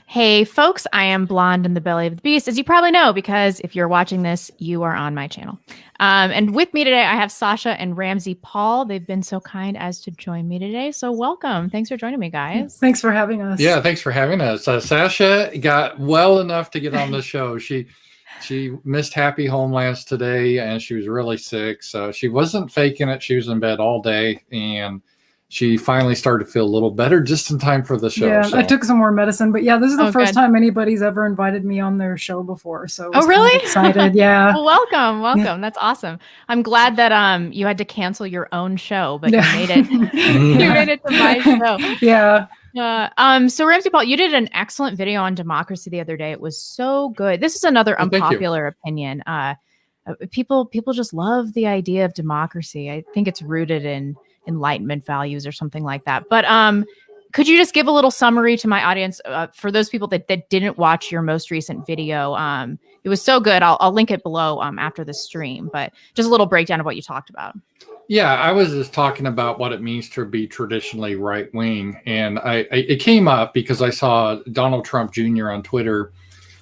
Hey, folks, I am Blonde in the Belly of the Beast, as you probably know, because if you're watching this, you are on my channel. And with me today, I have Sasha and Ramzpaul. They've been so kind as to join me today. So welcome. Thanks for joining me, guys. Thanks for having us. Yeah, thanks for having us. Sasha got well enough to get on the show. She missed Happy Homelands today, and she was really sick. So she wasn't faking it. She was in bed all day, and she finally started to feel a little better just in time for the show. Yeah, so. I took some more medicine, but yeah, this is the first good. time anybody's ever invited me on their show before. So I was really? kind of excited. Yeah. Well, welcome. Yeah. That's awesome. I'm glad that you had to cancel your own show, but you made it. You made it to my show. Yeah. So Ramzpaul, you did an excellent video on democracy the other day. It was so good. This is another unpopular opinion. People just love the idea of democracy. I think it's rooted in Enlightenment values or something like that. But could you just give a little summary to my audience for those people that didn't watch your most recent video? It was so good. I'll link it below after the stream, but just a little breakdown of what you talked about. Yeah, I was just talking about what it means to be traditionally right wing, and it came up because I saw Donald Trump Jr. on Twitter.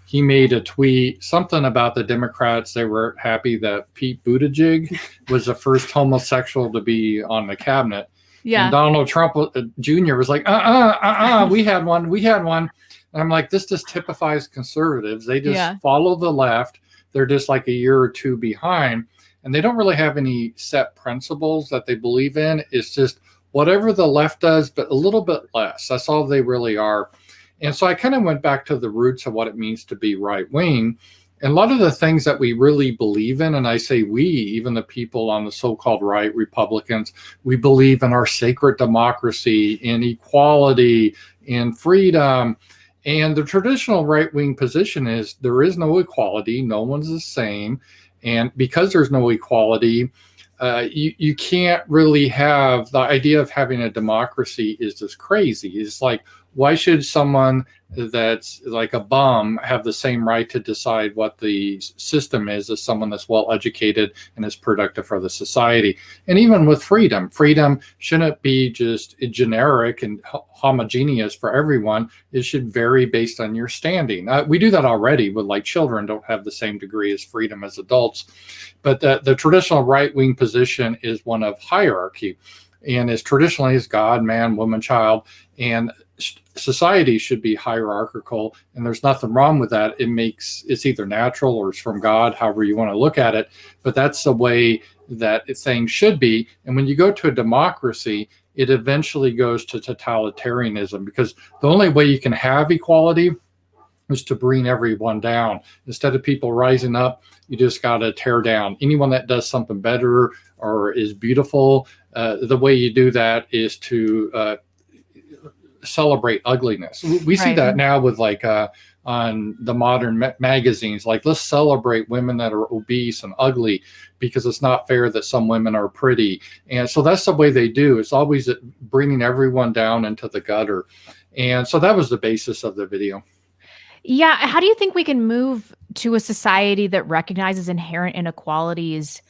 He made a tweet, something about the Democrats. They were happy that Pete Buttigieg was the first homosexual to be on the cabinet. Yeah. And Donald Trump Jr. was like, we had one. And I'm like, this just typifies conservatives. They just follow the left. They're just like a year or two behind. And they don't really have any set principles that they believe in. It's just whatever the left does, but a little bit less. That's all they really are. And so I kind of went back to the roots of what it means to be right wing. And a lot of the things that we really believe in, and I say we, even the people on the so-called right, Republicans, we believe in our sacred democracy, in equality, in freedom. And the traditional right-wing position is there is no equality. No one's the same. And because there's no equality, you can't really have the idea of having a democracy is just crazy. It's like, why should someone that's like a bum have the same right to decide what the system is as someone that's well educated and is productive for the society? And even with freedom shouldn't be just generic and homogeneous for everyone. It should vary based on your standing. We do that already with like children don't have the same degree as freedom as adults. But the traditional right-wing position is one of hierarchy, and is traditionally is God, man, woman, child, and society should be hierarchical, and there's nothing wrong with that. It's either natural or it's from God, however you want to look at it, but that's the way that things should be. And when you go to a democracy, it eventually goes to totalitarianism, because the only way you can have equality is to bring everyone down. Instead of people rising up, you just got to tear down anyone that does something better or is beautiful. The way you do that is to celebrate ugliness. We see that now with like on the modern magazines, like let's celebrate women that are obese and ugly because it's not fair that some women are pretty. And so that's the way they do. It's always bringing everyone down into the gutter. And so that was the basis of the video. Yeah. How do you think we can move to a society that recognizes inherent inequalities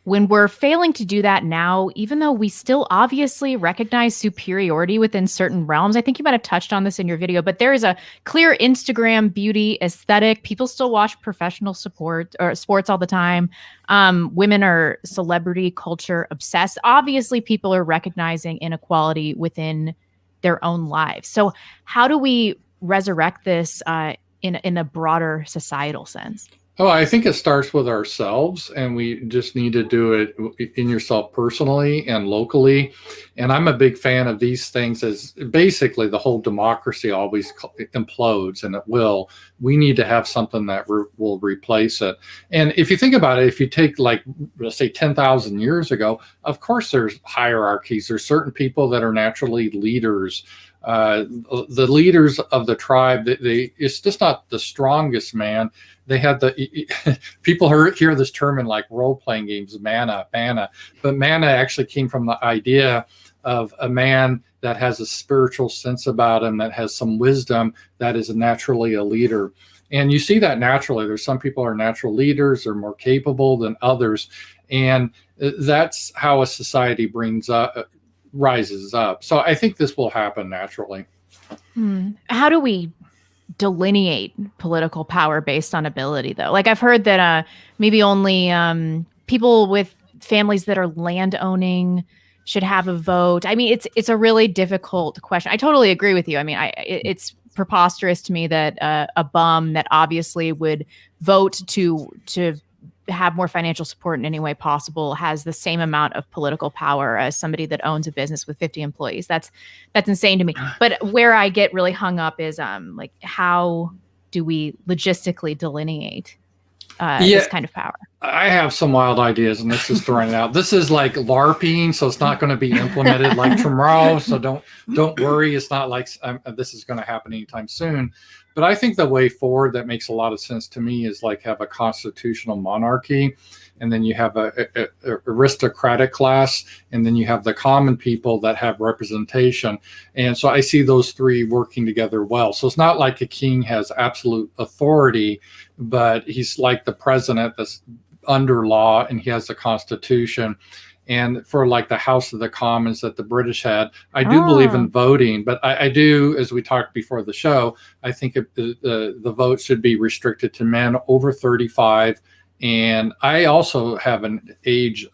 when we're failing to do that now, even though we still obviously recognize superiority within certain realms? I think you might have touched on this in your video, but there is a clear Instagram beauty aesthetic. People still watch professional sports all the time. Women are celebrity culture obsessed. Obviously, people are recognizing inequality within their own lives. So how do we resurrect this in a broader societal sense? Oh, I think it starts with ourselves, and we just need to do it in yourself personally and locally. And I'm a big fan of these things, as basically the whole democracy always implodes, and it will. We need to have something that will replace it. And if you think about it, if you take like, let's say 10,000 years ago, of course there's hierarchies. There's certain people that are naturally leaders. The leaders of the tribe, it's just not the strongest man. They had people hear this term in like role-playing games, mana, but mana actually came from the idea of a man that has a spiritual sense about him, that has some wisdom, that is naturally a leader. And you see that naturally. There's some people are natural leaders, they're more capable than others. And that's how a society rises up. So I think this will happen naturally. How do we delineate political power based on ability, though? Like, I've heard that maybe only people with families that are land owning should have a vote. I mean, it's a really difficult question. I totally agree with you. I mean, it's preposterous to me that a bum that obviously would vote to have more financial support in any way possible has the same amount of political power as somebody that owns a business with 50 employees. That's insane to me. But where I get really hung up is like, how do we logistically delineate this kind of power? I have some wild ideas, and this is throwing it out. This is like LARPing, so it's not going to be implemented like tomorrow. So don't worry. It's not like this is going to happen anytime soon. But I think the way forward that makes a lot of sense to me is like have a constitutional monarchy, and then you have a aristocratic class, and then you have the common people that have representation. And so I see those three working together well. So it's not like a king has absolute authority, but he's like the president that's under law, and he has the constitution. And for like the House of the Commons that the British had, I do believe in voting, but I do, as we talked before the show, I think the vote should be restricted to men over 35. And I also have an age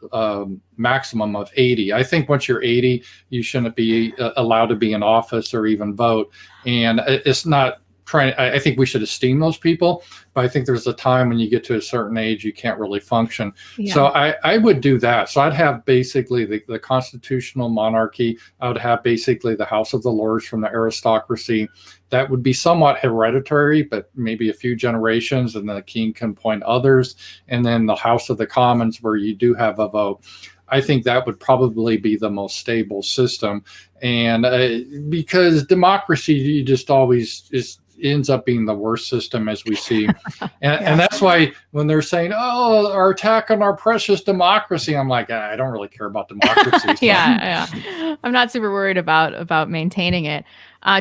maximum of 80. I think once you're 80, you shouldn't be allowed to be in office or even vote. And it's not I think we should esteem those people, but I think there's a time when you get to a certain age, you can't really function. Yeah. So I would do that. So I'd have basically the constitutional monarchy. I would have basically the House of the Lords from the aristocracy. That would be somewhat hereditary, but maybe a few generations, and the king can appoint others. And then the House of the Commons, where you do have a vote. I think that would probably be the most stable system. And because democracy, you just always ends up being the worst system, as we see. And that's why when they're saying, oh, our attack on our precious democracy, I'm like, I don't really care about democracy. So. Yeah. I'm not super worried about maintaining it.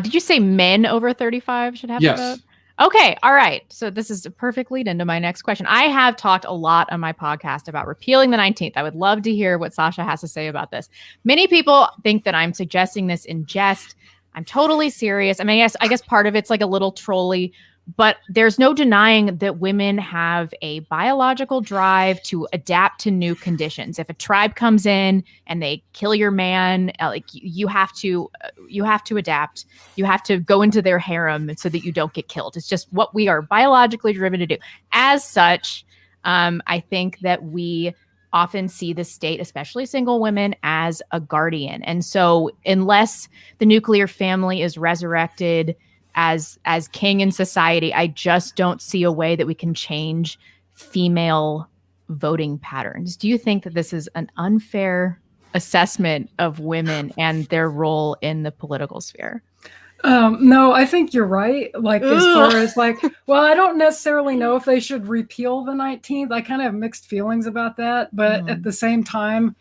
Did you say men over 35 should have to vote? Okay. All right. So this is a perfect lead into my next question. I have talked a lot on my podcast about repealing the 19th. I would love to hear what Sasha has to say about this. Many people think that I'm suggesting this in jest. I'm totally serious. I mean, I guess part of it's like a little trolly, but there's no denying that women have a biological drive to adapt to new conditions. If a tribe comes in and they kill your man, like you have to adapt. You have to go into their harem so that you don't get killed. It's just what we are biologically driven to do. As such, I think that we often see the state, especially single women, as a guardian. And so unless the nuclear family is resurrected as king in society, I just don't see a way that we can change female voting patterns. Do you think that this is an unfair assessment of women and their role in the political sphere? No, I think you're right. Like, as far as like, well, I don't necessarily know if they should repeal the 19th. I kind of have mixed feelings about that. But at the same time,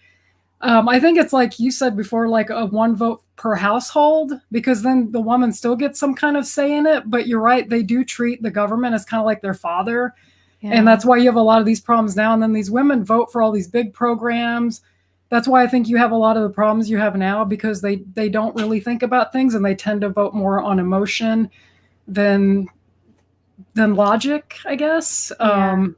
I think it's like you said before, like a one vote per household, because then the woman still gets some kind of say in it. But you're right. They do treat the government as kind of like their father. Yeah. And that's why you have a lot of these problems now. And then these women vote for all these big programs. That's why I think you have a lot of the problems you have now, because they don't really think about things, and they tend to vote more on emotion than logic, I guess. Yeah.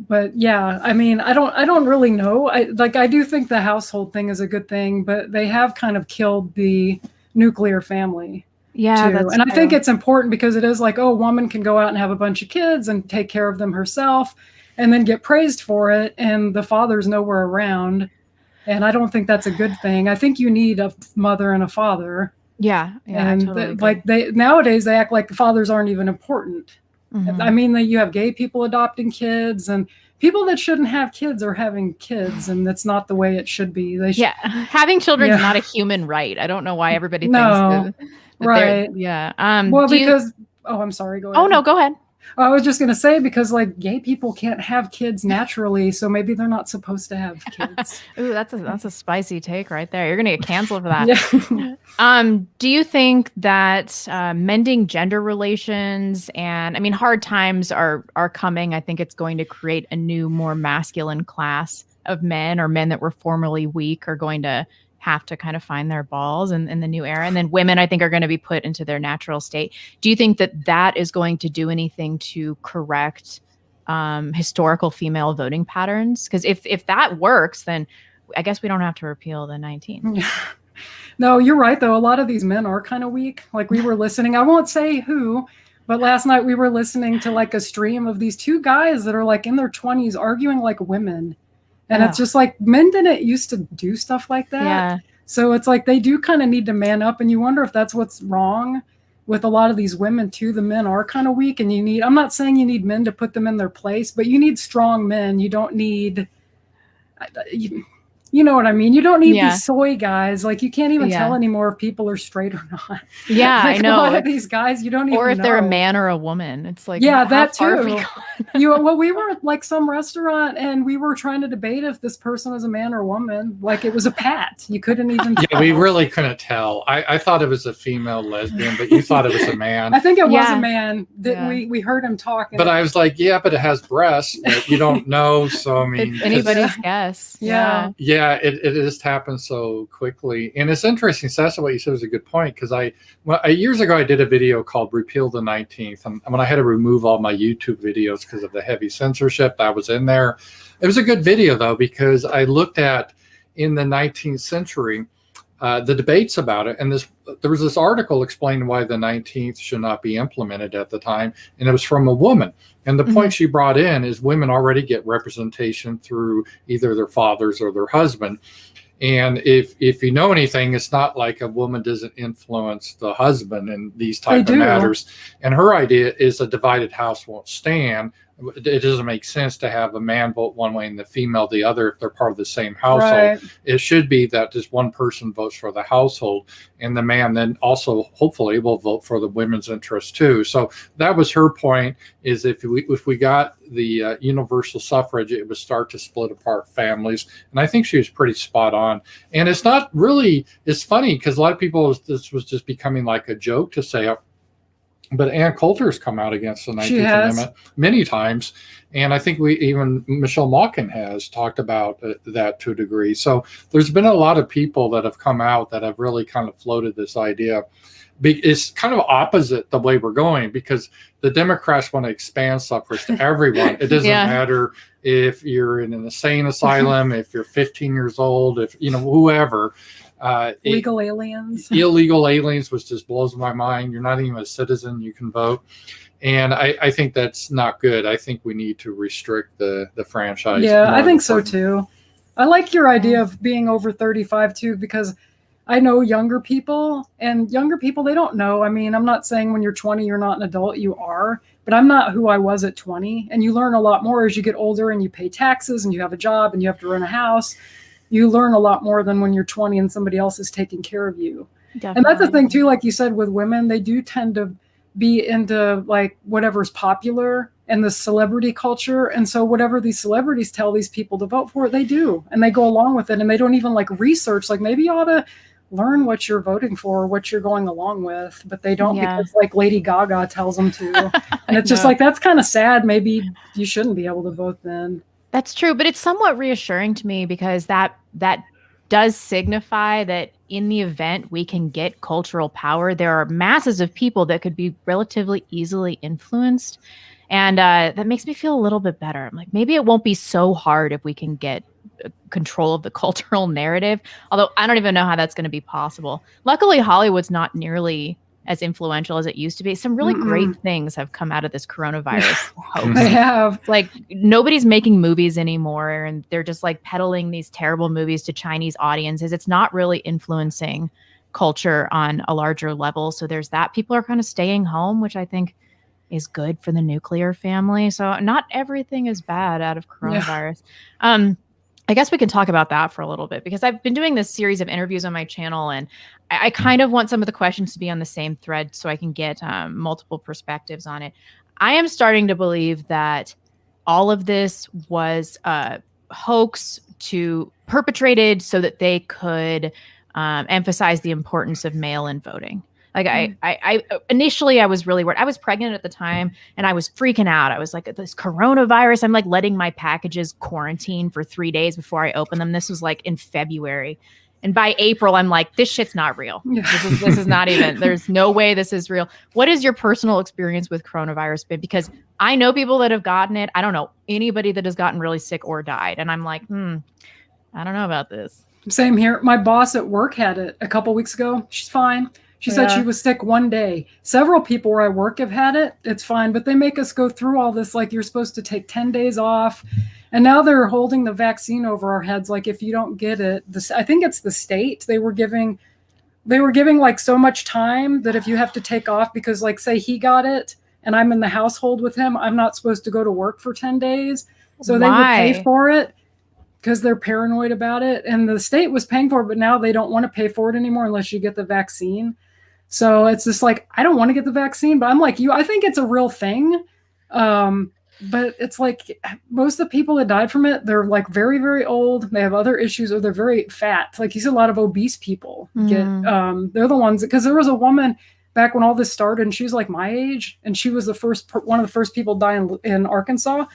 But yeah, I mean, I don't really know. I do think the household thing is a good thing, but they have kind of killed the nuclear family. Yeah, too. And I think it's important, because it is like, oh, a woman can go out and have a bunch of kids and take care of them herself and then get praised for it, and the father's nowhere around. And I don't think that's a good thing. I think you need a mother and a father. Yeah. And totally nowadays they act like the fathers aren't even important. Mm-hmm. I mean, you have gay people adopting kids, and people that shouldn't have kids are having kids, and that's not the way it should be. Having children is not a human right. I don't know why everybody thinks that right. Yeah. I'm sorry. Go ahead. Oh no, go ahead. I was just going to say, because like gay people can't have kids naturally, so maybe they're not supposed to have kids. Ooh, that's a spicy take right there. You're going to get canceled for that. Yeah. Do you think that mending gender relations, and I mean, hard times are coming. I think it's going to create a new, more masculine class of men, or men that were formerly weak are going to have to kind of find their balls in the new era. And then women, I think, are going to be put into their natural state. Do you think that that is going to do anything to correct historical female voting patterns? Because if that works, then I guess we don't have to repeal the 19th. No, you're right, though. A lot of these men are kind of weak. Like, we were listening, I won't say who, but last night we were listening to like a stream of these two guys that are like in their 20s arguing like women. And it's just like, men didn't used to do stuff like that. Yeah. So it's like they do kind of need to man up. And you wonder if that's what's wrong with a lot of these women too. The men are kind of weak, and I'm not saying you need men to put them in their place, but you need strong men. You don't need, you know what I mean? You don't need these soy guys. Like, you can't even tell anymore if people are straight or not. Yeah, like, I know. A lot of these guys, you don't even know. Or if they're a man or a woman. It's like, that too. We were at like some restaurant, and we were trying to debate if this person was a man or a woman. Like, it was a pat. You couldn't even tell. Yeah, we really couldn't tell. I thought it was a female lesbian, but you thought it was a man. I think it was a man. We heard him talking. But I was like, but it has breasts, but you don't know. So, I mean, it's anybody's guess. Yeah. Yeah, it just happened so quickly. And it's interesting, Sasha, what you said was a good point, because years ago I did a video called Repeal the 19th. And when I had to remove all my YouTube videos because of the heavy censorship that was in there. It was a good video, though, because I looked at, in the 19th century, the debates about it. And there was this article explaining why the 19th should not be implemented at the time. And it was from a woman. And the point she brought in is women already get representation through either their fathers or their husband. And if you know anything, it's not like a woman doesn't influence the husband in these type of matters. And her idea is a divided house won't stand. It doesn't make sense to have a man vote one way and the female the other if they're part of the same household. Right. It should be that just one person votes for the household, and the man then also hopefully will vote for the women's interest too. So that was her point, is if we got the universal suffrage, it would start to split apart families. And I think she was pretty spot on. And it's not really, it's funny because a lot of people, this was just becoming like a joke to say, but Ann Coulter's come out against the 19th Amendment many times. And I think even Michelle Malkin has talked about that to a degree. So there's been a lot of people that have come out that have really kind of floated this idea. It's kind of opposite the way we're going, because the Democrats want to expand suffrage to everyone. It doesn't matter if you're in an insane asylum, if you're 15 years old, if, whoever. Illegal aliens, which just blows my mind. You're not even a citizen, you can vote. And I think that's not good. I think we need to restrict the franchise. Yeah, I think so too. I like your idea of being over 35 too, because I know younger people, and younger people, they don't know. I mean, I'm not saying when you're 20, you're not an adult, you are, but I'm not who I was at 20. And you learn a lot more as you get older and you pay taxes and you have a job and you have to run a house. You learn a lot more than when you're 20 and somebody else is taking care of you. Definitely. And that's the thing too, like you said, with women, they do tend to be into like whatever's popular and the celebrity culture. And so whatever these celebrities tell these people to vote for, they do. And they go along with it, and they don't even like research, like maybe you ought to learn what you're voting for, what you're going along with, but they don't because like Lady Gaga tells them to. And it's just like, that's kind of sad. Maybe you shouldn't be able to vote then. That's true, but it's somewhat reassuring to me, because that does signify that in the event we can get cultural power, there are masses of people that could be relatively easily influenced. And that makes me feel a little bit better. I'm like, maybe it won't be so hard if we can get control of the cultural narrative. Although I don't even know how that's going to be possible. Luckily, Hollywood's not nearly as influential as it used to be. Some really great things have come out of this coronavirus hoax. They have. Like, nobody's making movies anymore, and they're just like peddling these terrible movies to Chinese audiences. It's not really influencing culture on a larger level. So there's that. People are kind of staying home, which I think is good for the nuclear family. So not everything is bad out of coronavirus. I guess we can talk about that for a little bit, because I've been doing this series of interviews on my channel, and I kind of want some of the questions to be on the same thread so I can get multiple perspectives on it. I am starting to believe that all of this was a hoax perpetrated so that they could emphasize the importance of mail-in voting. Like I initially I was really worried. I was pregnant at the time, and I was freaking out. I was like, this coronavirus, I'm like letting my packages quarantine for 3 days before I open them. This was like in February. And by April, I'm like, this shit's not real. Yeah. This is not even, there's no way this is real. What is your personal experience with coronavirus been? Because I know people that have gotten it. I don't know anybody that has gotten really sick or died. And I'm like, I don't know about this. Same here. My boss at work had it a couple weeks ago. She's fine. She said she was sick one day. Several people where I work have had it. It's fine. But they make us go through all this. Like, you're supposed to take 10 days off. And now they're holding the vaccine over our heads. Like, if you don't get it, I think it's the state. They were giving like so much time that if you have to take off because, like, say he got it and I'm in the household with him, I'm not supposed to go to work for 10 days. So they would pay for it because they're paranoid about it. And the state was paying for it, but now they don't want to pay for it anymore unless you get the vaccine. So it's just like, I don't want to get the vaccine, but I'm like you. I think it's a real thing. But it's like most of the people that died from it, they're like very, very old. They have other issues or they're very fat. Like, you see a lot of obese people get, they're the ones, because there was a woman back when all this started and she was like my age and she was one of the first people die in Arkansas,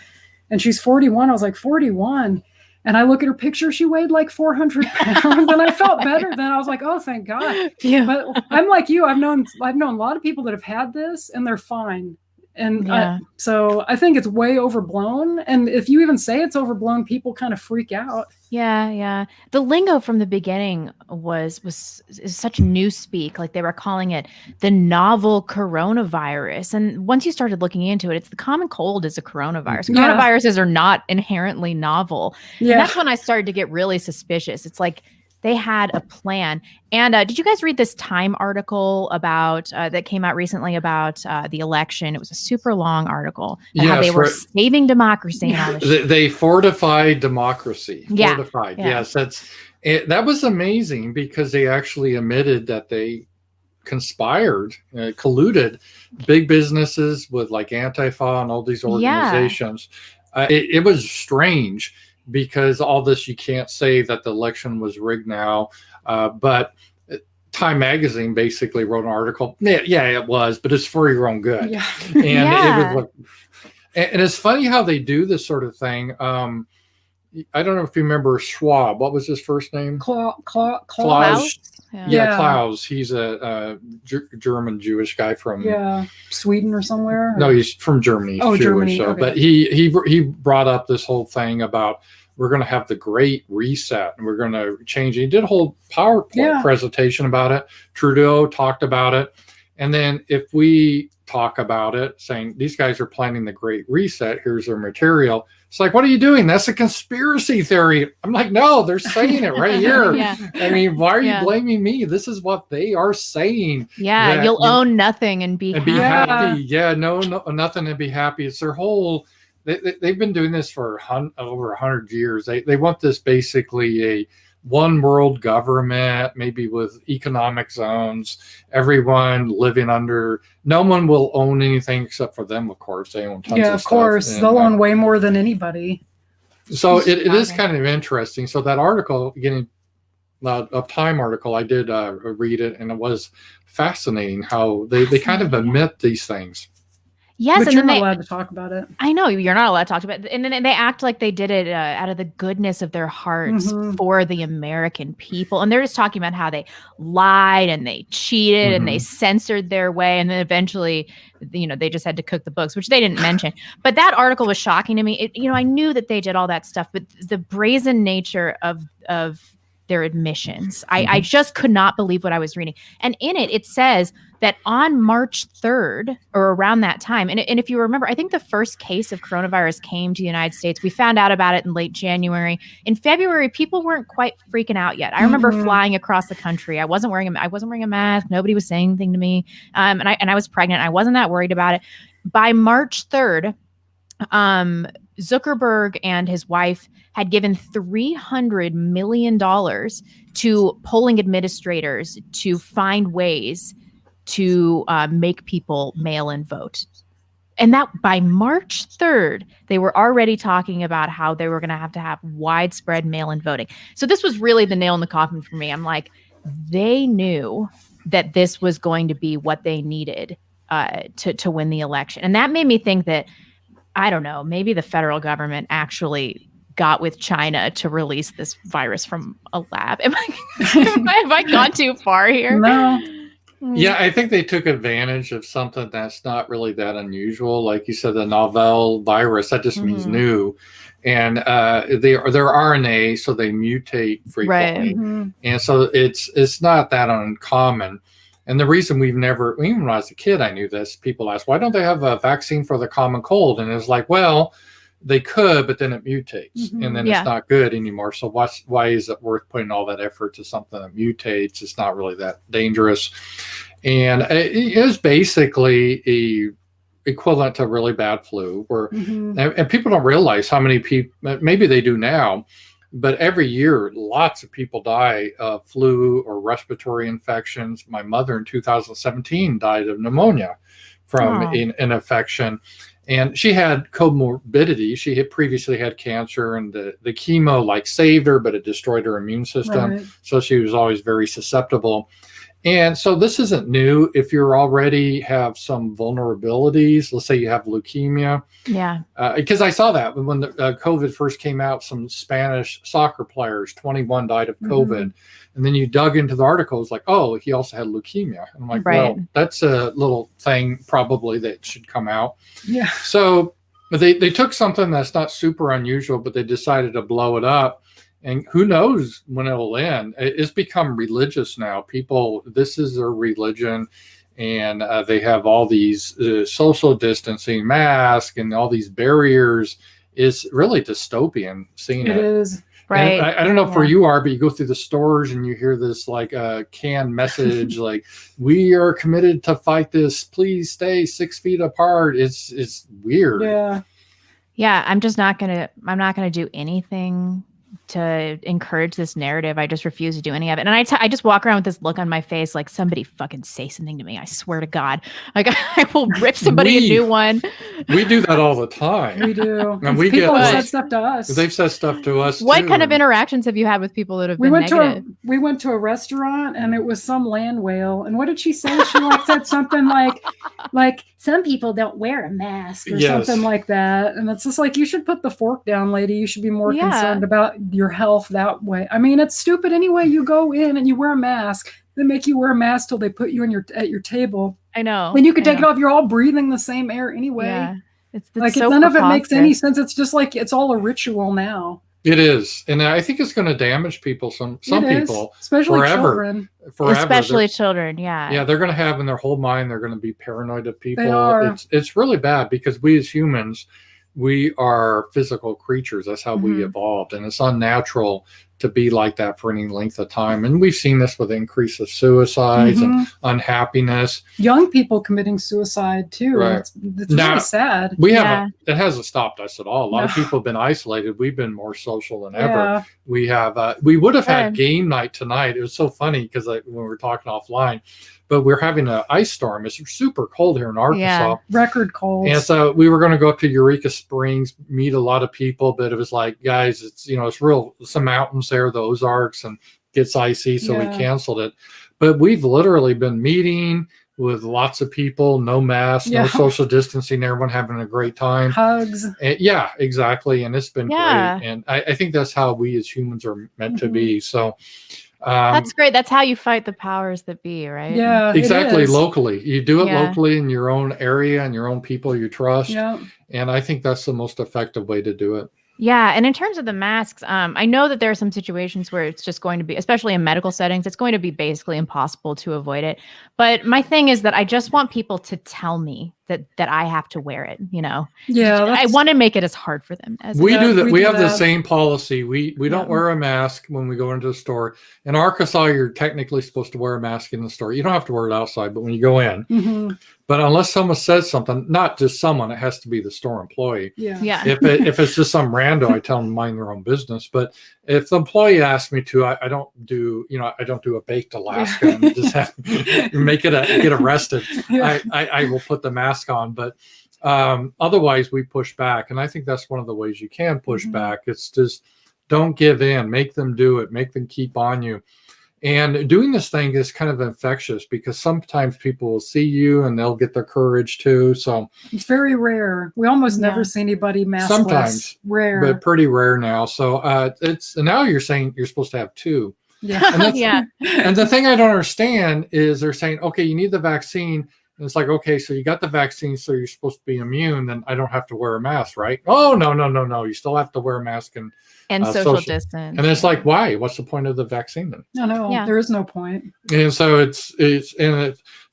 and she's 41. I was like, 41. And I look at her picture, she weighed like 400 pounds and I felt better then. I was like, oh, thank God. Yeah. But I'm like you, I've known a lot of people that have had this and they're fine. And so I think it's way overblown. And if you even say it's overblown, people kind of freak out. Yeah. The lingo from the beginning is such new speak. Like, they were calling it the novel coronavirus. And once you started looking into it, it's the common cold is a coronavirus. Coronaviruses are not inherently novel. Yeah. And that's when I started to get really suspicious. It's like, they had a plan. And did you guys read this Time article about that came out recently about the election? It was a super long article. How they were saving democracy and all this shit. They fortified democracy. Yeah. Fortified. Yes, that was amazing because they actually admitted that they conspired, colluded big businesses with like Antifa and all these organizations. It was strange. Because all this, you can't say that the election was rigged now, but Time Magazine basically wrote an article. Yeah, it was, but it's for your own good. Yeah. And it was like, and it's funny how they do this sort of thing. I don't know if you remember Schwab. What was his first name? Klaus. Yeah, Klaus. He's a German Jewish guy from Sweden or somewhere. No, he's from Germany. Oh, Jewish, Germany. So, okay. But he brought up this whole thing about we're going to have the Great Reset and we're going to change. He did a whole PowerPoint presentation about it. Trudeau talked about it, and then if we talk about it, saying these guys are planning the Great Reset, here's their material. It's like, what are you doing? That's a conspiracy theory. I'm like, no, they're saying it right here. I mean, why are you blaming me? This is what they are saying. Yeah, you'll own nothing and be happy. Yeah, no, nothing and be happy. It's their whole. They've been doing this for over 100 years. They want this basically a one world government, maybe with economic zones, everyone living under, no one will own anything except for them, of course. They own tons of stuff. Of course. And, they'll own way more than anybody. So it is kind of interesting. So that article, getting a Time article, I did read it, and it was fascinating how they kind of admit these things. Yes, but you're not allowed to talk about it. I know you're not allowed to talk about it. And then they act like they did it out of the goodness of their hearts for the American people. And they're just talking about how they lied and they cheated and they censored their way. And then eventually, they just had to cook the books, which they didn't mention. But that article was shocking to me. I knew that they did all that stuff, but the brazen nature of their admissions, I just could not believe what I was reading. And in it, it says that on March 3rd or around that time, and if you remember, I think the first case of coronavirus came to the United States. We found out about it in late January. In February, people weren't quite freaking out yet. I remember flying across the country. I wasn't wearing a mask. Nobody was saying anything to me. And I was pregnant. I wasn't that worried about it. By March 3rd, Zuckerberg and his wife had given $300 million to polling administrators to find ways to make people mail in vote. And that by March 3rd, they were already talking about how they were going to have widespread mail-in voting. So this was really the nail in the coffin for me. I'm like, they knew that this was going to be what they needed to win the election. And that made me think that, I don't know, maybe the federal government actually got with China to release this virus from a lab. Have I gone too far here? No. Yeah, I think they took advantage of something that's not really that unusual. Like you said, the novel virus, that just means new. And they're RNA, so they mutate frequently. Right. And so it's not that uncommon. And the reason we've never, even when I was a kid, I knew this. People ask, why don't they have a vaccine for the common cold? And it's like, well, they could, but then it mutates, and then it's not good anymore. So why is it worth putting all that effort to something that mutates? It's not really that dangerous. And it is basically equivalent to really bad flu, where and people don't realize how many people, maybe they do now, but every year lots of people die of flu or respiratory infections. My mother in 2017 died of pneumonia from an infection. And she had comorbidity. She had previously had cancer, and the chemo like saved her, but it destroyed her immune system. Right. So she was always very susceptible. And so this isn't new. If you're already have some vulnerabilities, let's say you have leukemia. Yeah. Because I saw that when the COVID first came out, some Spanish soccer players, 21 died of COVID. And then you dug into the articles like, oh, he also had leukemia. And I'm like, well, that's a little thing probably that should come out. Yeah. So they took something that's not super unusual, but they decided to blow it up. And who knows when it'll end. It's become religious now. People, this is their religion. And they have all these social distancing masks and all these barriers. It's really dystopian seeing it. It is. Right. I don't know if where you are, but you go through the stores and you hear this like canned message like, we are committed to fight this. Please stay 6 feet apart. It's weird. Yeah. Yeah. I'm not going to do anything to encourage this narrative. I just refuse to do any of it. And I just walk around with this look on my face like, somebody fucking say something to me. I swear to God. Like I will rip somebody a new one. We do that all the time. We do. And we people get have like, said stuff to us. They've said stuff to us What too. kind of interactions have you had with people that have been negative? We went to a restaurant and it was some land whale. And what did she say? She like said something like some people don't wear a mask or something like that. And it's just like, you should put the fork down, lady. You should be more concerned about your health that way. I mean, it's stupid anyway. You go in and you wear a mask. They make you wear a mask till they put you at your table. I know. Then you can take it off. You're all breathing the same air anyway. Yeah. It's like so none of it makes any sense. It's just like it's all a ritual now. It is, and I think it's going to damage people. Some people, especially forever, children. Especially children. Yeah. Yeah, they're going to have in their whole mind. They're going to be paranoid of people. They are. It's really bad because we as humans, we are physical creatures. That's how we evolved, and it's unnatural to be like that for any length of time. And we've seen this with increase of suicides and unhappiness. Young people committing suicide too. Right. It's really sad. We haven't. It hasn't stopped us at all. A lot of people have been isolated. We've been more social than ever. We have. We would have had game night tonight. It was so funny because when we were talking offline. But we're having an ice storm. It's super cold here in Arkansas. Yeah, record cold. And so we were going to go up to Eureka Springs, meet a lot of people, but it was like, guys, it's some mountains there, the Ozarks, and gets icy, so we canceled it. But we've literally been meeting with lots of people, no masks, no social distancing, everyone having a great time. Hugs. And, yeah, exactly. And it's been great. And I think that's how we as humans are meant to be. So that's great. That's how you fight the powers that be, right? Yeah, exactly. Locally, you do it locally in your own area and your own people you trust. Yeah. And I think that's the most effective way to do it. Yeah. And in terms of the masks, I know that there are some situations where it's just going to be, especially in medical settings, it's going to be basically impossible to avoid it. But my thing is that I just want people to tell me that I have to wear it, Yeah. I want to make it as hard for them as we do that. We have the same policy. We don't wear a mask when we go into the store. In Arkansas, you're technically supposed to wear a mask in the store. You don't have to wear it outside, but when you go in. But unless someone says something, not just someone, it has to be the store employee. Yeah. If it's just some rando, I tell them to mind their own business. But if the employee asks me to, I don't do a baked Alaska and just make it get arrested. I will put the mask on, but otherwise we push back. And I think that's one of the ways you can push back. It's just don't give in, make them do it, make them keep on you. And doing this thing is kind of infectious because sometimes people will see you and they'll get their courage too. So it's very rare. We almost never see anybody maskless. Sometimes, rare, but pretty rare now. So it's now you're saying you're supposed to have 2. Yeah. Yeah. And the thing I don't understand is they're saying, okay, you need the vaccine. And it's like, okay, so you got the vaccine, so you're supposed to be immune. Then I don't have to wear a mask, right? Oh, no. You still have to wear a mask and social distance. And it's like, why? What's the point of the vaccine then? No, there is no point. And so if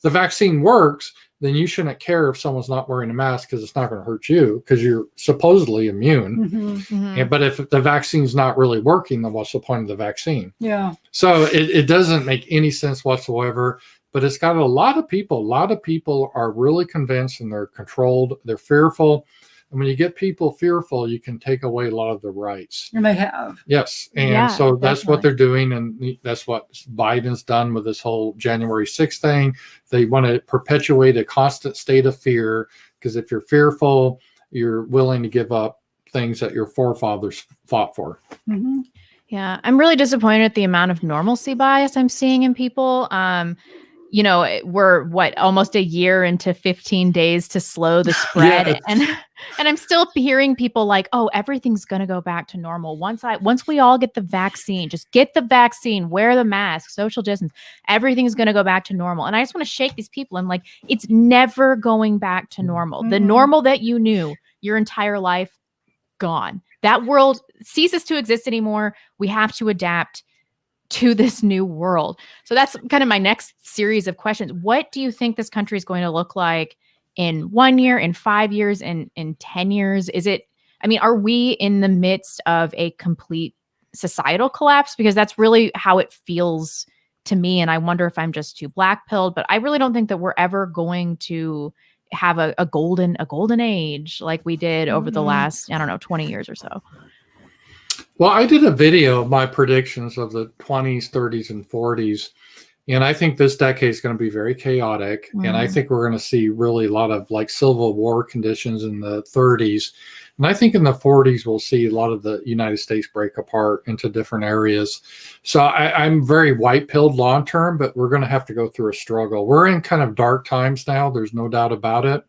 the vaccine works, then you shouldn't care if someone's not wearing a mask because it's not going to hurt you because you're supposedly immune. But if the vaccine's not really working, then what's the point of the vaccine? Yeah. So it doesn't make any sense whatsoever. But it's got a lot of people are really convinced and they're controlled. They're fearful. And when you get people fearful, you can take away a lot of their rights. And they have. Yes. And so that's what they're doing. And that's what Biden's done with this whole January 6th thing. They want to perpetuate a constant state of fear because if you're fearful, you're willing to give up things that your forefathers fought for. Yeah. I'm really disappointed at the amount of normalcy bias I'm seeing in people. We're almost a year into 15 days to slow the spread. And I'm still hearing people like, oh, everything's going to go back to normal. Once we all get the vaccine, just get the vaccine, wear the mask, social distance, everything's going to go back to normal. And I just want to shake these people. I'm like, it's never going back to normal. The normal that you knew your entire life, gone. That world ceases to exist anymore. We have to adapt to this new world. So that's kind of my next series of questions. What do you think this country is going to look like in 1 year, in 5 years, in 10 years? Are we in the midst of a complete societal collapse? Because that's really how it feels to me. And I wonder if I'm just too black-pilled, but I really don't think that we're ever going to have a golden age like we did over the last, 20 years or so. Well, I did a video of my predictions of the 20s, 30s, and 40s. And I think this decade is going to be very chaotic. And I think we're going to see really a lot of like Civil War conditions in the 30s. And I think in the 40s, we'll see a lot of the United States break apart into different areas. So I'm very white-pilled long-term, but we're going to have to go through a struggle. We're in kind of dark times now. There's no doubt about it.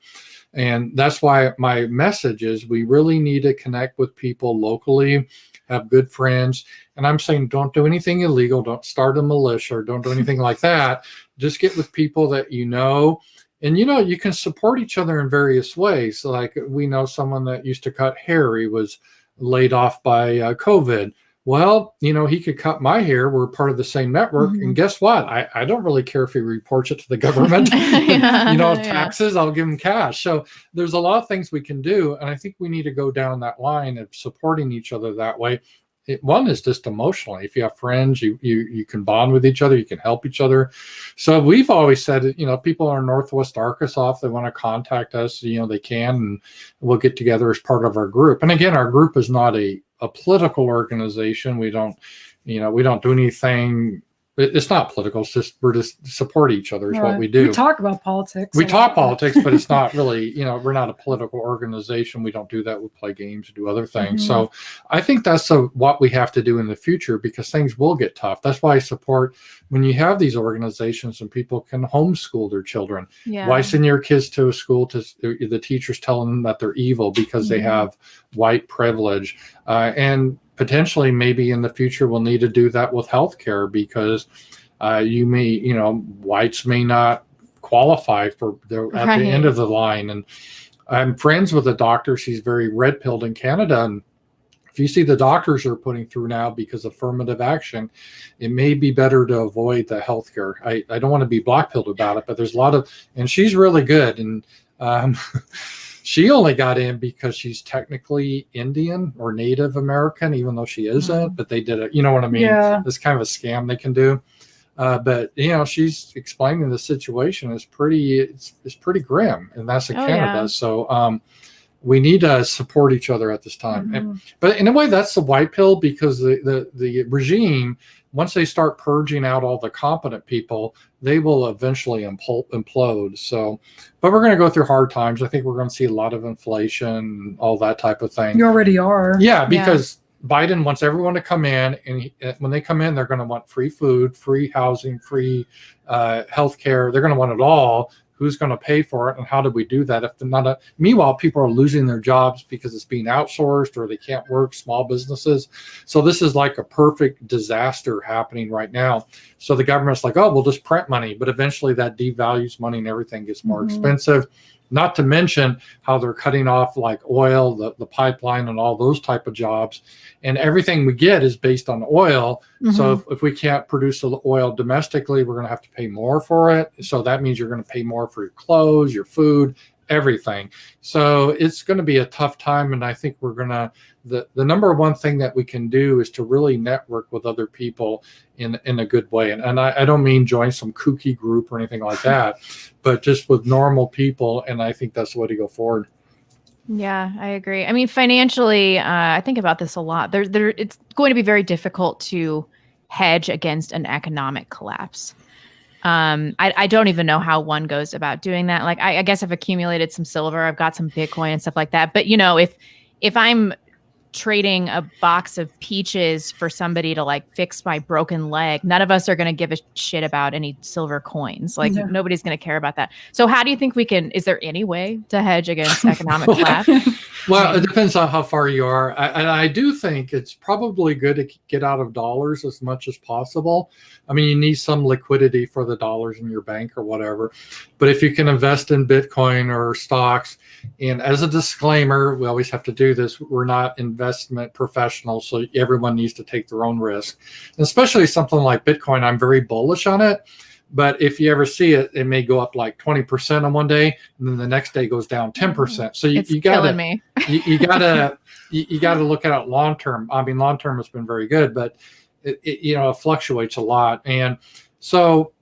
And that's why my message is we really need to connect with people locally, have good friends. And I'm saying don't do anything illegal. Don't start a militia or don't do anything like that. Just get with people that you know. And, you can support each other in various ways. Like we know someone that used to cut hair. He was laid off by COVID. Well, he could cut my hair. We're part of the same network. And guess what? I don't really care if he reports it to the government. Taxes, I'll give him cash. So there's a lot of things we can do. And I think we need to go down that line of supporting each other that way. One is just emotionally. If you have friends, you can bond with each other. You can help each other. So we've always said, people in Northwest Arkansas, if they want to contact us, they can, and we'll get together as part of our group. And again, our group is not a political organization. We don't do anything. It's not political. It's just we're just support each other is what we do. We talk about politics. We talk politics, but it's not really, we're not a political organization. We don't do that. We play games and do other things. So I think that's what we have to do in the future because things will get tough. That's why I support when you have these organizations and people can homeschool their children. Yeah. Why send your kids to a school to the teachers telling them that they're evil because they have white privilege and potentially maybe in the future we'll need to do that with healthcare because whites may not qualify for at the end of the line. And I'm friends with a doctor. She's very red-pilled in Canada. And if you see the doctors are putting through now because of affirmative action, it may be better to avoid the healthcare. I don't want to be black-pilled about it, but there's a lot of, and she's really good. And she only got in because she's technically Indian or Native American, even though she isn't, but they did it. You know what I mean? Yeah. It's kind of a scam they can do. But she's explaining the situation is it's pretty grim, and that's in Canada. Yeah. So we need to support each other at this time. But in a way, that's the white pill because the regime, once they start purging out all the competent people, they will eventually implode. So, but we're going to go through hard times. I think we're going to see a lot of inflation, all that type of thing. You already are. Yeah, because Biden wants everyone to come in, and when they come in, they're going to want free food, free housing, free health care. They're going to want it all. Who's going to pay for it, and how do we do that? If they're not meanwhile, people are losing their jobs because it's being outsourced or they can't work, small businesses. So this is like a perfect disaster happening right now. So the government's like, oh, we'll just print money, but eventually that devalues money and everything gets more expensive. Not to mention how they're cutting off like oil, the pipeline, and all those type of jobs. And everything we get is based on oil. So if we can't produce the oil domestically, we're going to have to pay more for it. So that means you're going to pay more for your clothes, your food, everything. So it's going to be a tough time. And I think we're going to, the number one thing that we can do is to really network with other people in a good way. And I don't mean join some kooky group or anything like that, but just with normal people. And I think that's the way to go forward. Yeah, I agree. I mean, financially, I think about this a lot. It's going to be very difficult to hedge against an economic collapse. I don't even know how one goes about doing that. Like, I guess I've accumulated some silver, I've got some Bitcoin and stuff like that. But if I'm trading a box of peaches for somebody to like fix my broken leg, none of us are going to give a shit about any silver coins. Like nobody's going to care about that. So how do you think is there any way to hedge against economic collapse? Well, it depends on how far you are. And I do think it's probably good to get out of dollars as much as possible. I mean, you need some liquidity for the dollars in your bank or whatever. But if you can invest in Bitcoin or stocks, and as a disclaimer, we always have to do this, we're not investment professionals, so everyone needs to take their own risk. And especially something like Bitcoin, I'm very bullish on it. But if you ever see it, it may go up like 20% on one day, and then the next day goes down 10%. So you gotta, you gotta look at it long term. I mean, long term has been very good, but it fluctuates a lot. And so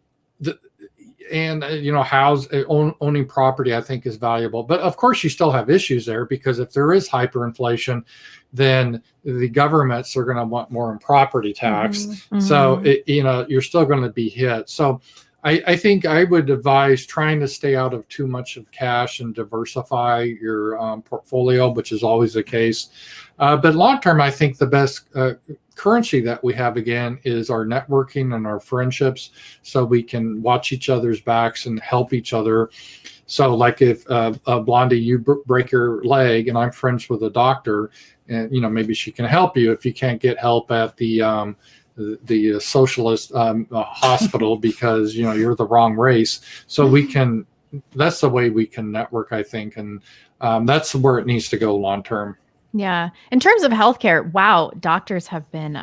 owning property, I think, is valuable. But of course, you still have issues there, because if there is hyperinflation, then the governments are going to want more in property tax. So you're still going to be hit. So I think I would advise trying to stay out of too much of cash and diversify your portfolio, which is always the case. But long term, I think the best currency that we have, again, is our networking and our friendships, so we can watch each other's backs and help each other. So like if Blondie, you break your leg and I'm friends with a doctor, and maybe she can help you if you can't get help at the socialist hospital because you're the wrong race. So that's the way we can network, I think, and that's where it needs to go long term. Yeah. In terms of healthcare, wow, doctors have been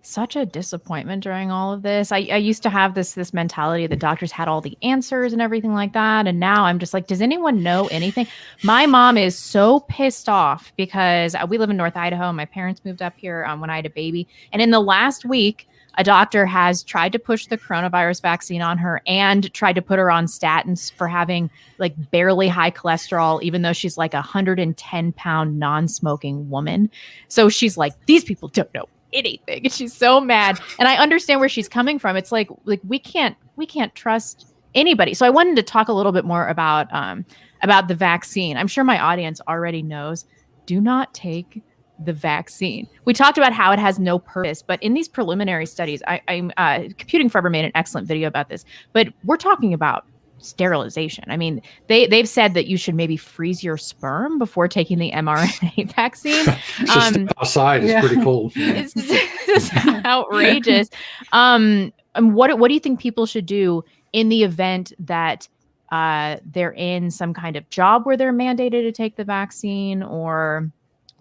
such a disappointment during all of this. I used to have this mentality that doctors had all the answers and everything like that. And now I'm just like, does anyone know anything? My mom is so pissed off because we live in North Idaho. My parents moved up here when I had a baby. And in the last week, a doctor has tried to push the coronavirus vaccine on her and tried to put her on statins for having like barely high cholesterol, even though she's like 110-pound non-smoking woman. So she's like, these people don't know anything. And she's so mad. And I understand where she's coming from. It's like we can't trust anybody. So I wanted to talk a little bit more about the vaccine. I'm sure my audience already knows, do not take the vaccine. We talked about how it has no purpose, but in these preliminary studies, I'm Computing Forever made an excellent video about this, but we're talking about sterilization. I mean, they've said that you should maybe freeze your sperm before taking the mRNA vaccine. Just outside is pretty cold. It's just outrageous. And what do you think people should do in the event that they're in some kind of job where they're mandated to take the vaccine, or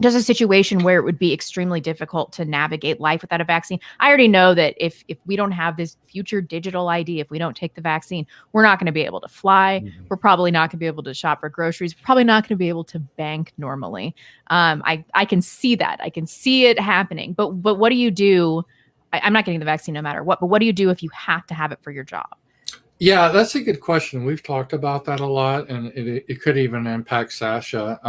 just a situation where it would be extremely difficult to navigate life without a vaccine? I already know that if we don't have this future digital ID, if we don't take the vaccine, we're not going to be able to fly. We're probably not going to be able to shop for groceries. Probably not going to be able to bank normally. I can see that. I can see it happening. But what do you do? I'm not getting the vaccine no matter what. But what do you do if you have to have it for your job? Yeah, that's a good question. We've talked about that a lot, and it could even impact Sasha.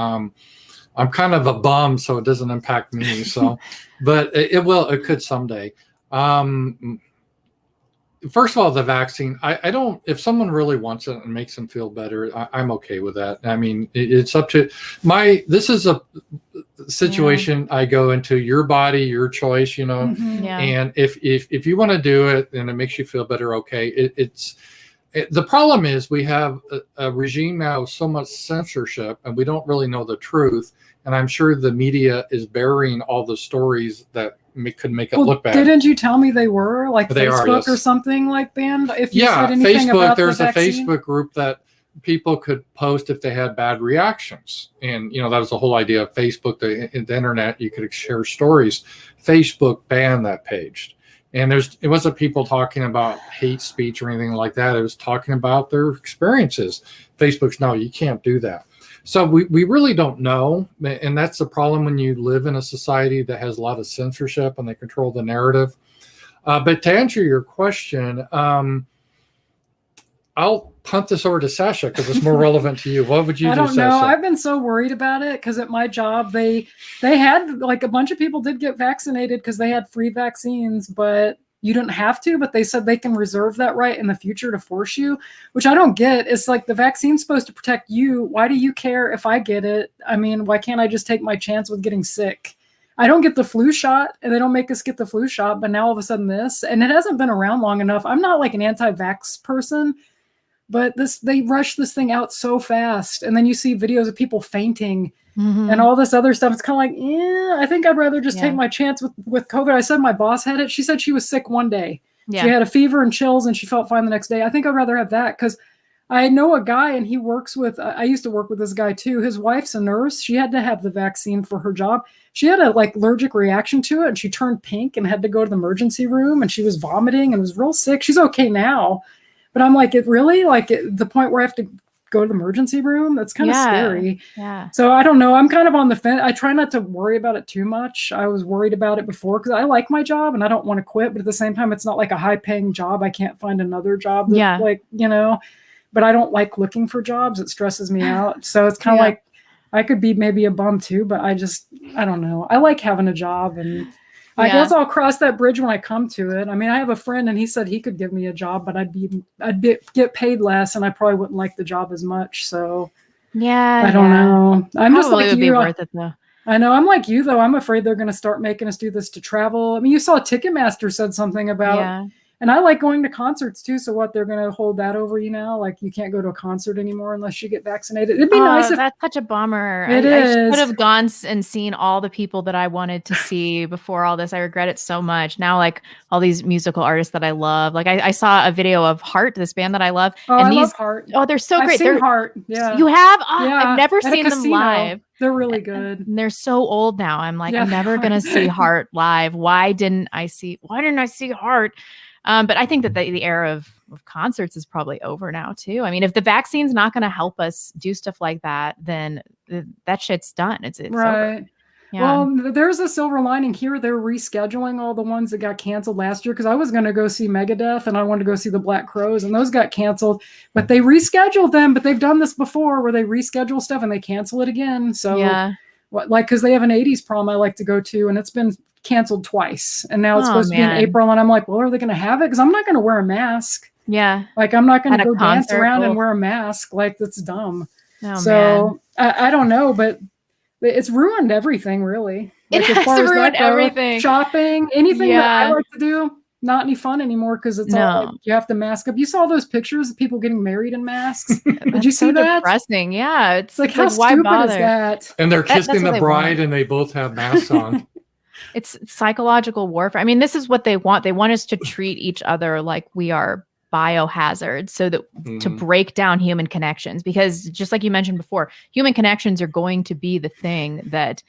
I'm kind of a bum, so it doesn't impact me. So, but it could someday. First of all, the vaccine, I don't, if someone really wants it and makes them feel better, I'm okay with that. I mean, it's up to situation I go into, your body, your choice, you know. And if you want to do it and it makes you feel better, okay. The problem is we have a regime now with so much censorship, and we don't really know the truth. And I'm sure the media is burying all the stories that could make it look bad. Didn't you tell me they were like they Facebook are, yes. or something like banned? If you said anything Facebook. About there's the a vaccine? Facebook group that people could post if they had bad reactions, and that was the whole idea of Facebook. The internet, you could share stories. Facebook banned that page. And it wasn't people talking about hate speech or anything like that. It was talking about their experiences. Facebook's, no, you can't do that. So we really don't know. And that's the problem when you live in a society that has a lot of censorship and they control the narrative. But to answer your question, I'll punt this over to Sasha because it's more relevant to you. What would you do, Sasha? I don't know. I've been so worried about it because at my job, they had like a bunch of people did get vaccinated because they had free vaccines, but you didn't have to. But they said they can reserve that right in the future to force you, which I don't get. It's like the vaccine's supposed to protect you. Why do you care if I get it? I mean, why can't I just take my chance with getting sick? I don't get the flu shot, and they don't make us get the flu shot, but now all of a sudden this, and it hasn't been around long enough. I'm not like an anti-vax person, but they rush this thing out so fast. And then you see videos of people fainting and all this other stuff. It's kind of like, I think I'd rather just take my chance with COVID. I said my boss had it. She said she was sick one day. Yeah. She had a fever and chills and she felt fine the next day. I think I'd rather have that because I know a guy and he works with, I used to work with this guy too. His wife's a nurse. She had to have the vaccine for her job. She had a allergic reaction to it and she turned pink and had to go to the emergency room and she was vomiting and was real sick. She's okay now. But I'm like, the point where I have to go to the emergency room? That's kind of scary. Yeah. So I don't know. I'm kind of on the fence. I try not to worry about it too much. I was worried about it before because I like my job and I don't want to quit. But at the same time, it's not like a high paying job. I can't find another job. But I don't like looking for jobs. It stresses me out. So it's kind of like I could be maybe a bum too, but I don't know. I like having a job and I guess I'll cross that bridge when I come to it. I mean, I have a friend and he said he could give me a job, but I'd get paid less and I probably wouldn't like the job as much. So I don't know. I'm just like you. Would be worth it though. I know. I'm like you though. I'm afraid they're going to start making us do this to travel. I mean, you saw Ticketmaster said something about and I like going to concerts too. So what, they're going to hold that over you now? Like you can't go to a concert anymore unless you get vaccinated. It'd be nice if that's such a bummer. I could have gone and seen all the people that I wanted to see before all this. I regret it so much. Now, like all these musical artists that I love, like I saw a video of Heart, this band that I love. And I love Heart. Oh, they're so great. I've seen Heart. Yeah. You have? Oh, yeah. I've never seen them live. They're really good. And they're so old now. I'm like, I'm never going to see Heart live. Why didn't I see Heart? But I think that the era of concerts is probably over now too. I mean, if the vaccine's not going to help us do stuff like that, then that shit's done. It's right. over. Yeah. Well, there's a silver lining here. They're rescheduling all the ones that got canceled last year because I was going to go see Megadeth and I wanted to go see the Black Crowes and those got canceled, but they rescheduled them. But they've done this before where they reschedule stuff and they cancel it again. So because they have an 80s prom I like to go to and it's been canceled twice and now it's supposed to be in April and I'm like, well, are they going to have it? Because I'm not going to wear a mask. Yeah. Like I'm not going to go dance around and wear a mask. Like that's dumb. I don't know, but it's ruined everything really. Like, it has ruined everything. Shopping, anything that I like to do, not any fun anymore because it's all like, you have to mask up. You saw those pictures of people getting married in masks. Did you see that? Depressing. Yeah. It's like how why stupid bother? Is that? And they're kissing the bride and they both have masks on. It's psychological warfare. I mean, this is what they want. They want us to treat each other like we are biohazards so that to break down human connections, because just like you mentioned before, human connections are going to be the thing that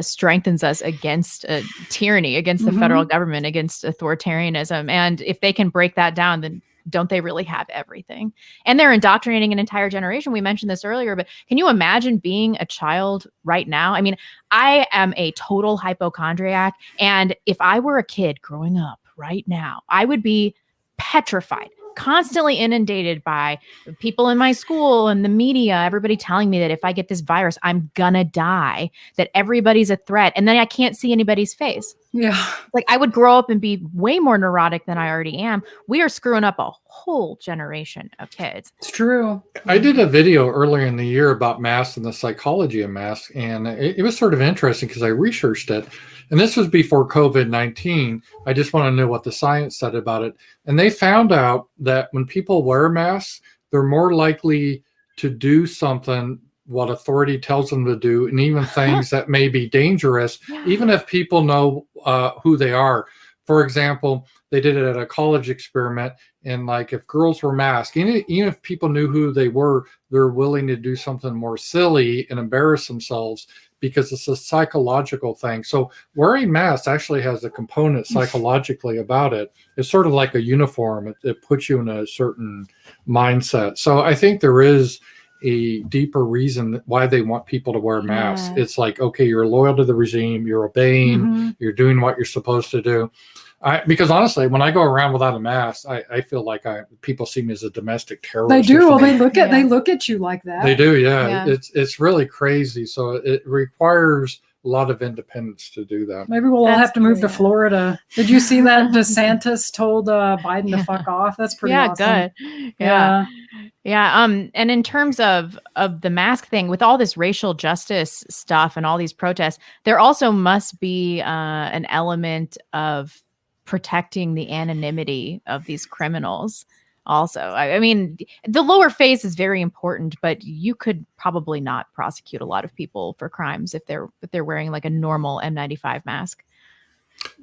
strengthens us against tyranny, against the federal government, against authoritarianism. And if they can break that down, then don't they really have everything? And they're indoctrinating an entire generation. We mentioned this earlier, but can you imagine being a child right now? I mean, I am a total hypochondriac. And if I were a kid growing up right now, I would be petrified, constantly inundated by people in my school and the media, everybody telling me that if I get this virus, I'm gonna die, that everybody's a threat. And then I can't see anybody's face. Yeah. Like, I would grow up and be way more neurotic than I already am. We are screwing up a whole generation of kids. It's true. I did a video earlier in the year about masks and the psychology of masks, and it was sort of interesting because I researched it. And this was before COVID-19. I just want to know what the science said about it. And they found out that when people wear masks, they're more likely to do something what authority tells them to do, and even things that may be dangerous, even if people know who they are. For example, they did it at a college experiment, and like if girls were masked, even if people knew who they were, they're willing to do something more silly and embarrass themselves because it's a psychological thing. So wearing masks actually has a component psychologically about it. It's sort of like a uniform. It puts you in a certain mindset. So I think there is a deeper reason why they want people to wear masks. Yeah. It's like, okay, you're loyal to the regime, you're obeying, you're doing what you're supposed to do. Because honestly, when I go around without a mask, I feel like people see me as a domestic terrorist. They do. Well, they look at you like that. They do, yeah. It's really crazy. So it requires a lot of independence to do that. Maybe we'll all have to move to Florida. Did you see that DeSantis told Biden to fuck off? That's pretty awesome. Good. Yeah. And in terms of the mask thing, with all this racial justice stuff and all these protests, there also must be an element of protecting the anonymity of these criminals. Also, I mean, the lower face is very important, but you could probably not prosecute a lot of people for crimes if they're wearing like a normal N95 mask.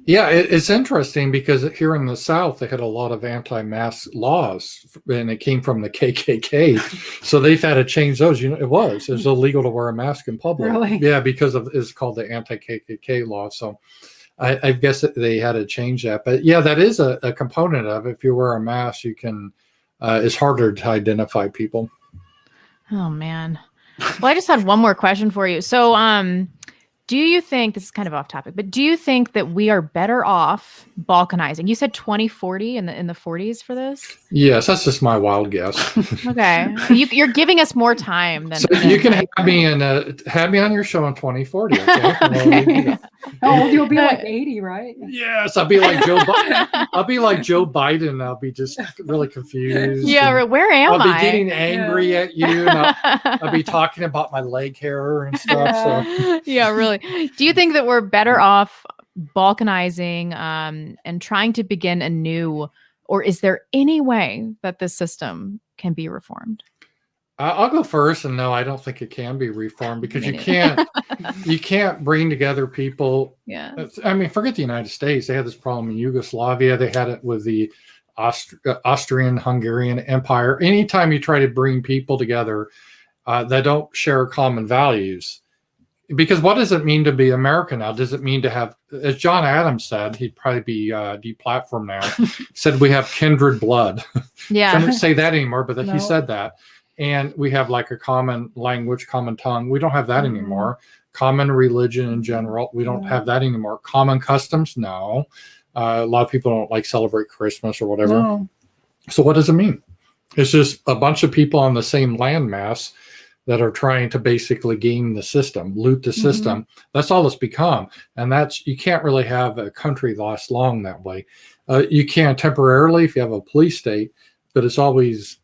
Yeah, it's interesting because here in the South, they had a lot of anti-mask laws, and it came from the KKK. So they've had to change those. You know, it was illegal to wear a mask in public. Really? Yeah, because it's called the anti-KKK law. So I guess that they had to change that. But yeah, that is a component of it. If you wear a mask, you can. It's harder to identify people. Oh man. Well, I just had one more question for you. So, do you think, this is kind of off topic, but do you think that we are better off Balkanizing? You said 2040 in the 40s for this? Yes, that's just my wild guess. Okay, you're giving us more time than. So you can have me on your show in 2040. Okay. Oh, you'll be like 80, right? Yes, I'll be like Joe Biden. I'll be like Joe Biden. I'll be just really confused. Yeah, where am I? I'll be getting angry at you. And I'll be talking about my leg hair and stuff. Yeah. So. Yeah, really. Do you think that we're better off Balkanizing and trying to begin anew, or is there any way that this system can be reformed? I'll go first, and no, I don't think it can be reformed because you can't bring together people. Yeah, I mean, forget the United States. They had this problem in Yugoslavia. They had it with the Austrian-Hungarian Empire. Anytime you try to bring people together that don't share common values, because what does it mean to be American now? Does it mean to have, as John Adams said, he'd probably be deplatformed now, said we have kindred blood. Yeah. Don't say that anymore, but No. he said that. And we have like a common language, common tongue. We don't have that anymore. Common religion in general. We don't have that anymore. Common customs? No. A lot of people don't like celebrate Christmas or whatever. No. So what does it mean? It's just a bunch of people on the same landmass that are trying to basically game the system, loot the system. That's all it's become. And you can't really have a country last long that way. You can temporarily if you have a police state, but it's always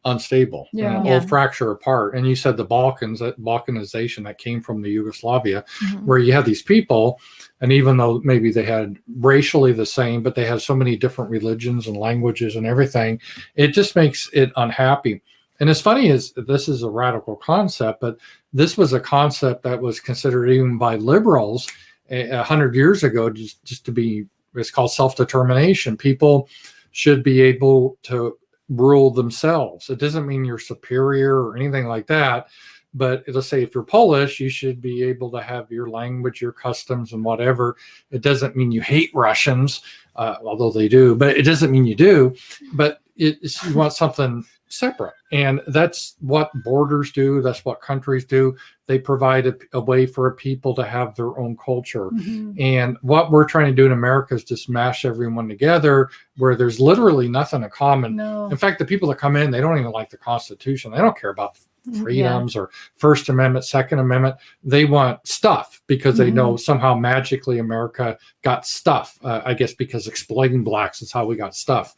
unstable. Yeah. And it'll fracture apart. And you said the Balkans, that Balkanization that came from the Yugoslavia, where you had these people, and even though maybe they had racially the same, but they had so many different religions and languages and everything, it just makes it unhappy. And it's funny is this is a radical concept, but this was a concept that was considered even by liberals 100 years ago, just to be, it's called self-determination. People should be able to rule themselves. It doesn't mean you're superior or anything like that. But let's say if you're Polish, you should be able to have your language, your customs, and whatever. It doesn't mean you hate Russians, although they do, but it doesn't mean you do. But you want something separate. And that's what borders do. That's what countries do. They provide a way for people to have their own culture. And what we're trying to do in America is just mash everyone together where there's literally nothing in common. No. In fact, the people that come in, they don't even like the Constitution. They don't care about freedoms or First Amendment, Second Amendment. They want stuff because they know somehow magically America got stuff. I guess because exploiting blacks is how we got stuff.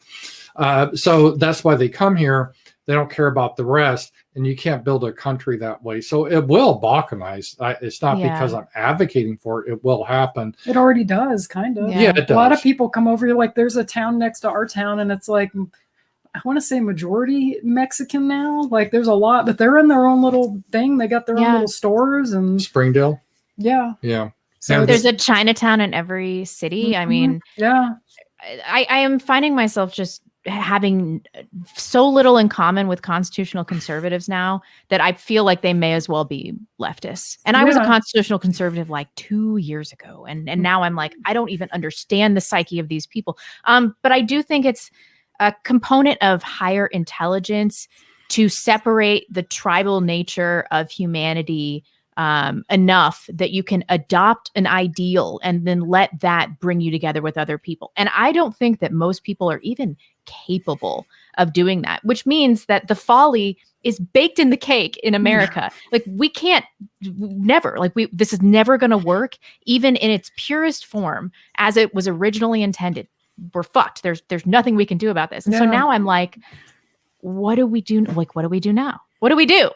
So that's why they come here. They don't care about the rest, and you can't build a country that way. So it will balkanize. It's not because I'm advocating for it. It will happen. It already does, kind of. Yeah, it does. A lot of people come over here. Like, there's a town next to our town, and it's like, I want to say majority Mexican now. Like, there's a lot, but they're in their own little thing. They got their own little stores and Springdale. Yeah. So there's a Chinatown in every city. I mean, I am finding myself just having so little in common with constitutional conservatives now that I feel like they may as well be leftists. And I was a constitutional conservative like 2 years ago. And now I'm like, I don't even understand the psyche of these people. But I do think it's a component of higher intelligence to separate the tribal nature of humanity enough that you can adopt an ideal and then let that bring you together with other people. And I don't think that most people are even capable of doing that, which means that the folly is baked in the cake in America. Like, we can't never, like, this is never going to work, even in its purest form as it was originally intended. We're fucked. There's nothing we can do about this. And so now I'm like, what do we do? Like, what do we do now? What do we do?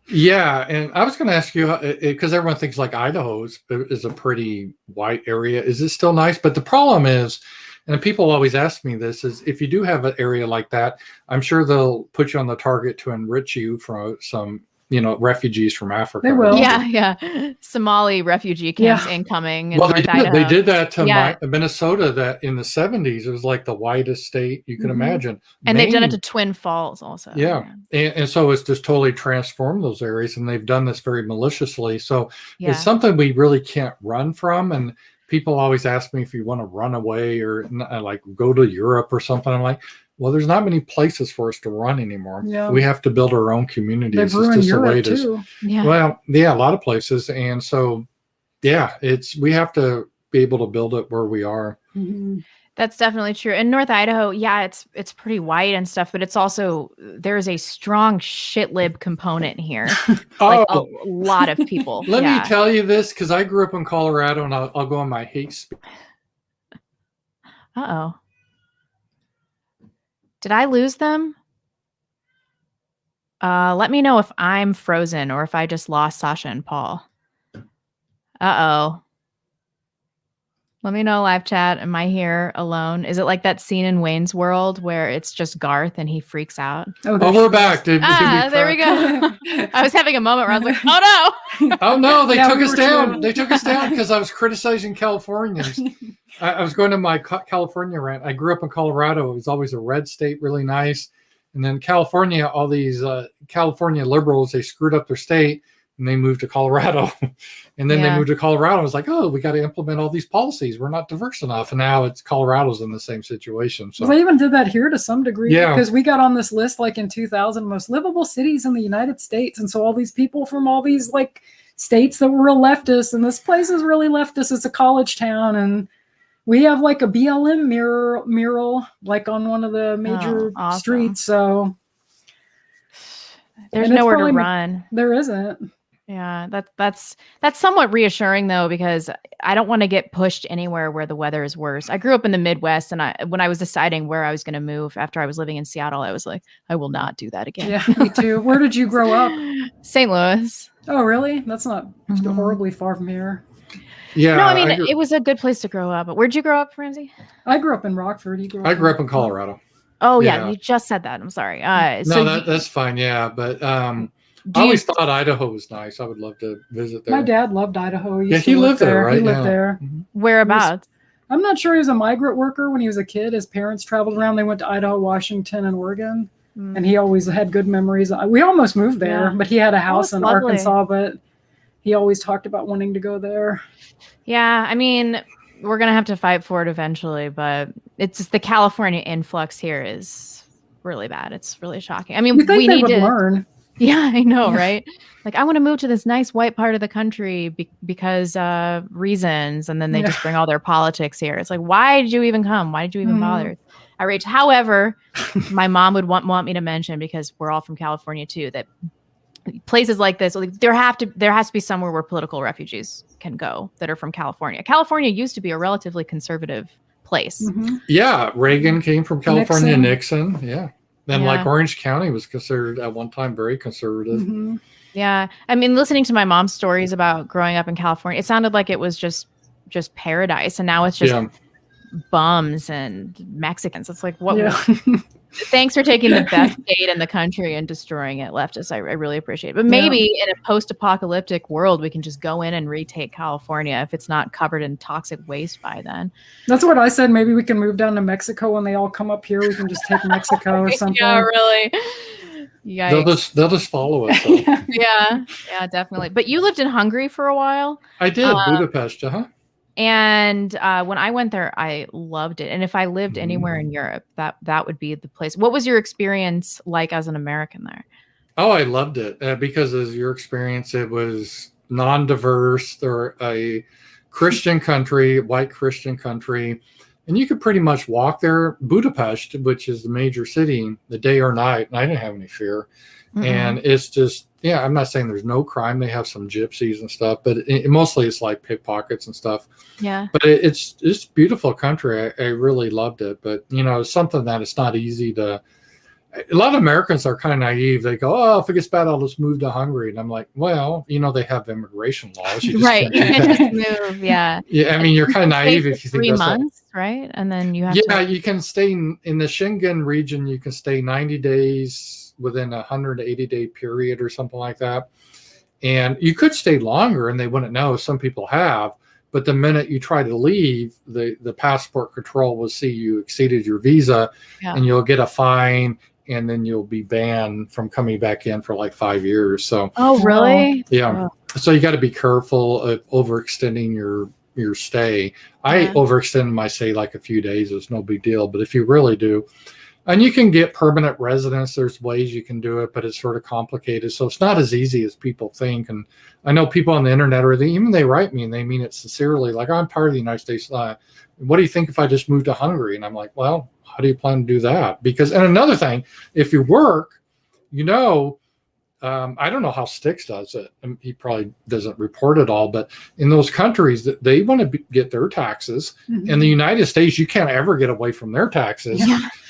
Yeah, and I was going to ask you, because everyone thinks like Idaho is a pretty white area. Is it still nice? But the problem is, and people always ask me this, is if you do have an area like that, I'm sure they'll put you on the target to enrich you from some, refugees from Africa. They will. Yeah. Somali refugee camps incoming. In They did that to Minnesota. That in the 70s, it was like the whitest state you can imagine. And they've done it to Twin Falls also. Yeah. And so it's just totally transformed those areas, and they've done this very maliciously. So it's something we really can't run from. And people always ask me if you want to run away or like go to Europe or something. I'm like, well, there's not many places for us to run anymore. Yeah. We have to build our own communities. They've ruined Europe too. Yeah. Well, a lot of places. And so, we have to be able to build it where we are. Mm-hmm. That's definitely true. In North Idaho, it's pretty white and stuff, but it's also, there's a strong shitlib component here. Like a lot of people. Let me tell you this, because I grew up in Colorado, and I'll go on my hate speech. Uh-oh. Did I lose them? Let me know if I'm frozen or if I just lost Sasha and Paul. Uh-oh. Let me know, live chat. Am I here alone? Is it like that scene in Wayne's World where it's just Garth and he freaks out? Oh, we're back. Did there we go. I was having a moment where I was like, oh no. Oh no, they took us down. They took us down because I was criticizing Californians. I was going to my California rant. I grew up in Colorado. It was always a red state, really nice. And then California, all these California liberals, they screwed up their state. And they moved to Colorado. And then they moved to Colorado. I was like, we got to implement all these policies. We're not diverse enough. And now Colorado's in the same situation. So they even did that here to some degree. Because we got on this list like in 2000, most livable cities in the United States. And so all these people from all these like states that were real leftist, and this place is really leftist. It's a college town. And we have like a BLM mural like on one of the major streets. So there's nowhere to run. There isn't. Yeah, that's somewhat reassuring though, because I don't want to get pushed anywhere where the weather is worse. I grew up in the Midwest, and when I was deciding where I was going to move after I was living in Seattle, I was like, I will not do that again. Yeah, me too. Where did you grow up? St. Louis. Oh, really? That's not horribly far from here. Yeah. No, I mean, it was a good place to grow up. But where'd you grow up, Ramsey? I grew up in Rockford. I grew up in Colorado. Oh, yeah. You just said that. I'm sorry. That's fine. Yeah. But I always thought Idaho was nice. I would love to visit there. My dad loved Idaho. He lived there, right? He lived there. Whereabouts? I'm not sure. He was a migrant worker when he was a kid. His parents traveled around. They went to Idaho, Washington, and Oregon. And he always had good memories. We almost moved there, but he had a house in Arkansas, but he always talked about wanting to go there. Yeah, I mean, we're going to have to fight for it eventually, but it's just the California influx here is really bad. It's really shocking. I mean, we need to learn. Yeah, I know, Yeah. right? Like, I want to move to this nice white part of the country because reasons, and then they Yeah. just bring all their politics here. It's like, why did you even come? Why did you even Mhm. bother? Outrage. However, my mom would want me to mention, because we're all from California too, that places like this, like, there has to be somewhere where political refugees can go that are from California. California used to be a relatively conservative place. Mhm. Yeah, Reagan came from California, Nixon. Nixon, yeah. And like Yeah. Orange County was considered at one time very conservative. Mhm. Yeah. I mean, listening to my mom's stories about growing up in California, it sounded like it was just paradise, and now it's just Yeah. bums and Mexicans. It's like, what? Yeah. Thanks for taking the best state in the country and destroying it, leftists. I really appreciate it. But Yeah. maybe in a post-apocalyptic world, we can just go in and retake California if it's not covered in toxic waste by then. That's what I said. Maybe we can move down to Mexico when they all come up here. We can just take Mexico or something. Yeah, really. Yikes. They'll just follow us. Yeah, definitely. But you lived in Hungary for a while. I did, Budapest, And when I went there, I loved it. And if I lived anywhere in Europe, that would be the place. What was your experience like as an American there? Oh, I loved it because as your experience, it was non-diverse. They're a Christian country, white Christian country, and you could pretty much walk there. Budapest, which is the major city, the day or night, and I didn't have any fear. And it's just, yeah, I'm not saying there's no crime. They have some gypsies and stuff, but mostly it's like pickpockets and stuff. Yeah. But it's a beautiful country. I really loved it. But, it's something that it's not easy to. A lot of Americans are kind of naive. They go, "Oh, if it gets bad, I'll just move to Hungary." And I'm like, "Well, they have immigration laws. You just right. You can't can just move. Yeah. Yeah, I mean, you're kind of naive if you think 3 that's months, right? And then you have Yeah, you can stay in the Schengen region. You can stay 90 days within a 180-day period or something like that. And you could stay longer and they wouldn't know. Some people have. But the minute you try to leave, the passport control will see you exceeded your visa and you'll get a fine. And then you'll be banned from coming back in for like 5 years. So, oh, really? Yeah. So you got to be careful of overextending your stay. I overextended my stay like a few days. It's no big deal. But if you really do, and you can get permanent residence, there's ways you can do it, but it's sort of complicated. So it's not as easy as people think. And I know people on the internet, they write me and they mean it sincerely. Like, I'm part of the United States. What do you think if I just moved to Hungary? And I'm like, well, how do you plan to do that? Because, and another thing, if you work, I don't know how Styx does it. And he probably doesn't report it all, but in those countries that they want to get their taxes. In the United States, you can't ever get away from their taxes.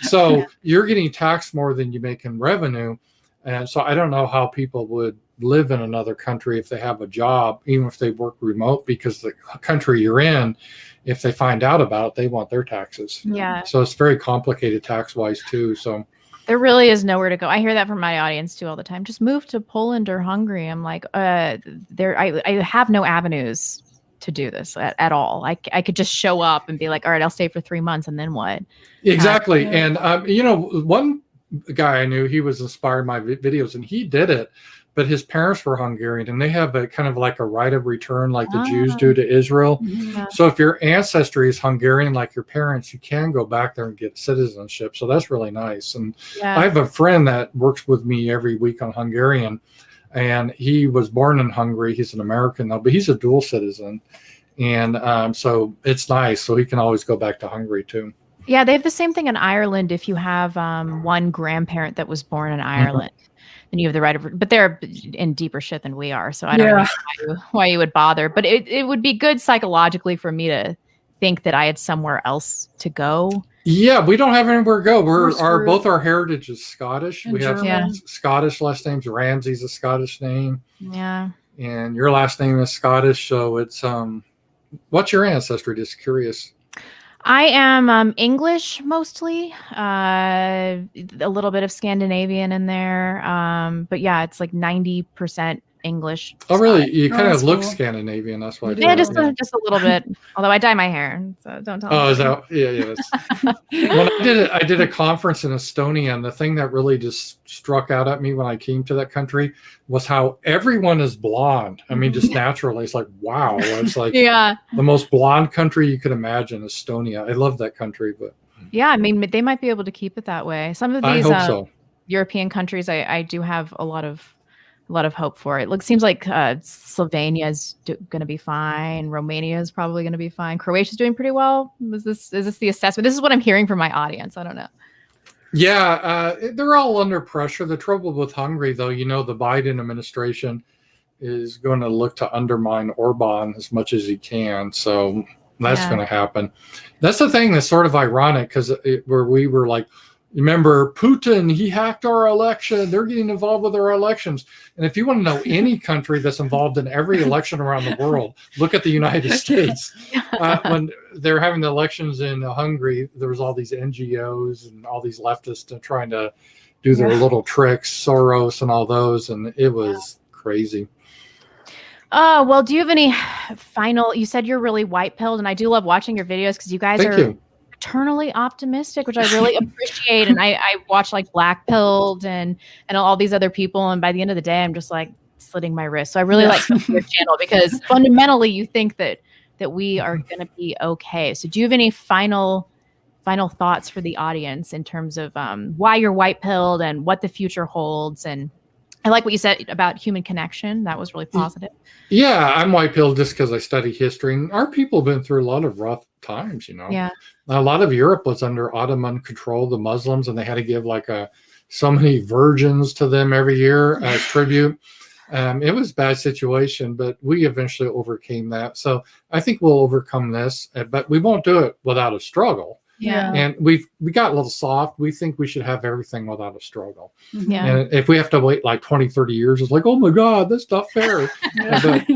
So you're getting taxed more than you make in revenue. And so I don't know how people would live in another country if they have a job, even if they work remote, because the country you're in, if they find out about it, they want their taxes. Yeah. So it's very complicated tax-wise too. So there really is nowhere to go. I hear that from my audience too all the time. Just move to Poland or Hungary. I'm like, I have no avenues to do this at all. I could just show up and be like, all right, I'll stay for 3 months, and then what? Exactly. And one guy I knew, he was inspired by my videos, and he did it. But his parents were Hungarian, and they have a kind of like a right of return, like the Jews do to Israel. So if your ancestry is Hungarian, like your parents, you can go back there and get citizenship. So that's really nice. And I have a friend that works with me every week on Hungarian, and he was born in Hungary. He's an American though, but he's a dual citizen. And so it's nice. So he can always go back to Hungary too. Yeah, they have the same thing in Ireland. If you have one grandparent that was born in Ireland, then you have the right of, but they're in deeper shit than we are. So I don't know why you would bother, but it would be good psychologically for me to think that I had somewhere else to go. Yeah, we don't have anywhere to go. Both our heritage is Scottish. We have Scottish last names. Ramsey's a Scottish name. Yeah. And your last name is Scottish. So it's, what's your ancestry? Just curious. I am English mostly, a little bit of Scandinavian in there. But yeah, it's like 90% English. Oh, really? You kind of look Scandinavian. That's why. Yeah, just a little bit. Although I dye my hair, so don't tell me. Oh, is that? Yeah. When I did a conference in Estonia, and the thing that really just struck out at me when I came to that country was how everyone is blonde. I mean, just naturally, it's like, wow. It's like the most blonde country you could imagine, Estonia. I love that country, but yeah, I mean, they might be able to keep it that way. Some of these I hope so. European countries, I do have a lot of lot of hope for it. Seems like Slovenia is going to be fine. Romania is probably going to be fine. Croatia is doing pretty well. Is this the assessment? This is what I'm hearing from my audience. I don't know. Yeah, they're all under pressure. The trouble with Hungary, though, the Biden administration is going to look to undermine Orban as much as he can. So that's going to happen. That's the thing that's sort of ironic, because where we were like, remember Putin, he hacked our election. They're getting involved with our elections. And if you want to know any country that's involved in every election around the world, look at the United States. When they're having the elections in Hungary, there was all these NGOs and all these leftists trying to do their little tricks, Soros and all those. And it was crazy. Oh, well, do you have any final, you said you're really white-pilled, and I do love watching your videos because you guys are eternally optimistic, which I really appreciate. And I watch like black-pilled and all these other people, and by the end of the day, I'm just like slitting my wrist. So I really like your channel, because fundamentally you think that we are going to be okay. So do you have any final thoughts for the audience in terms of why you're white-pilled and what the future holds? And I like what you said about human connection. That was really positive. Yeah, I'm white-pilled just because I study history. And our people have been through a lot of rough times, Yeah. A lot of Europe was under Ottoman control, the Muslims, and they had to give like so many virgins to them every year as tribute. It was a bad situation, but we eventually overcame that. So I think we'll overcome this, but we won't do it without a struggle. Yeah. And we got a little soft. We think we should have everything without a struggle. Yeah. And if we have to wait like 20, 30 years, it's like, oh my God, that's not fair. But,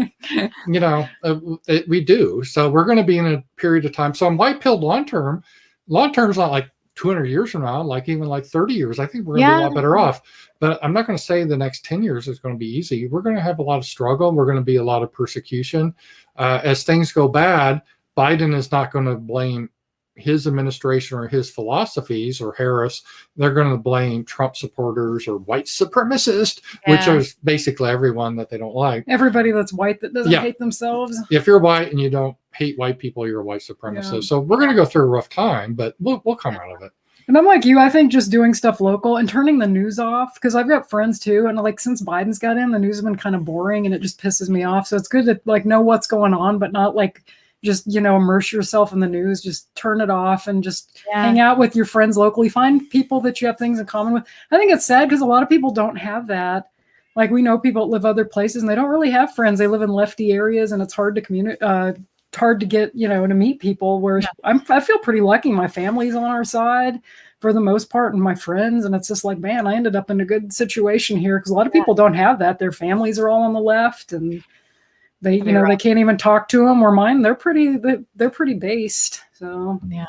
we do. So we're going to be in a period of time. So I'm white-pilled long-term. Long-term is not like 200 years from now, like even like 30 years. I think we're going to be a lot better off. But I'm not going to say the next 10 years is going to be easy. We're going to have a lot of struggle. We're going to be a lot of persecution. As things go bad, Biden is not going to blame his administration or his philosophies or Harris. They're going to blame Trump supporters or white supremacists, which is basically everyone that they don't like. Everybody that's white that doesn't hate themselves. If you're white and you don't hate white people, you're a white supremacist. Yeah. So we're going to go through a rough time, but we'll come out of it. And I'm like you, I think just doing stuff local and turning the news off, because I've got friends too, and like since Biden's got in, the news has been kind of boring and it just pisses me off. So it's good to like know what's going on, but not like just, immerse yourself in the news, just turn it off and just hang out with your friends locally. Find people that you have things in common with. I think it's sad because a lot of people don't have that. Like we know people that live other places and they don't really have friends. They live in lefty areas and it's hard to hard to get, to meet people. Whereas I feel pretty lucky. My family's on our side for the most part and my friends. And it's just like, man, I ended up in a good situation here because a lot of people don't have that. Their families are all on the left and they, they can't even talk to them. Or mine, they're pretty based. So yeah,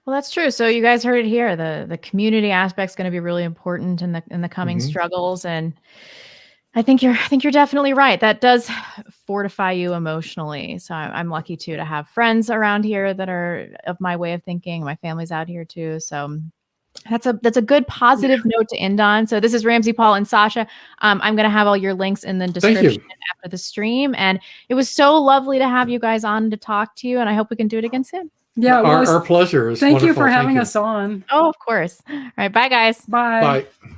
well, that's true. So you guys heard it here. The community aspect is going to be really important in the coming struggles, and I think you're definitely right. That does fortify you emotionally. So I'm lucky too to have friends around here that are of my way of thinking. My family's out here too. So that's a good positive note to end on. So this is Ramzpaul and Sasha. I'm going to have all your links in the description after the stream. And it was so lovely to have you guys on to talk to you. And I hope we can do it again soon. Yeah, our pleasure. Thank you for having us on. Oh, of course. All right. Bye, guys. Bye. Bye.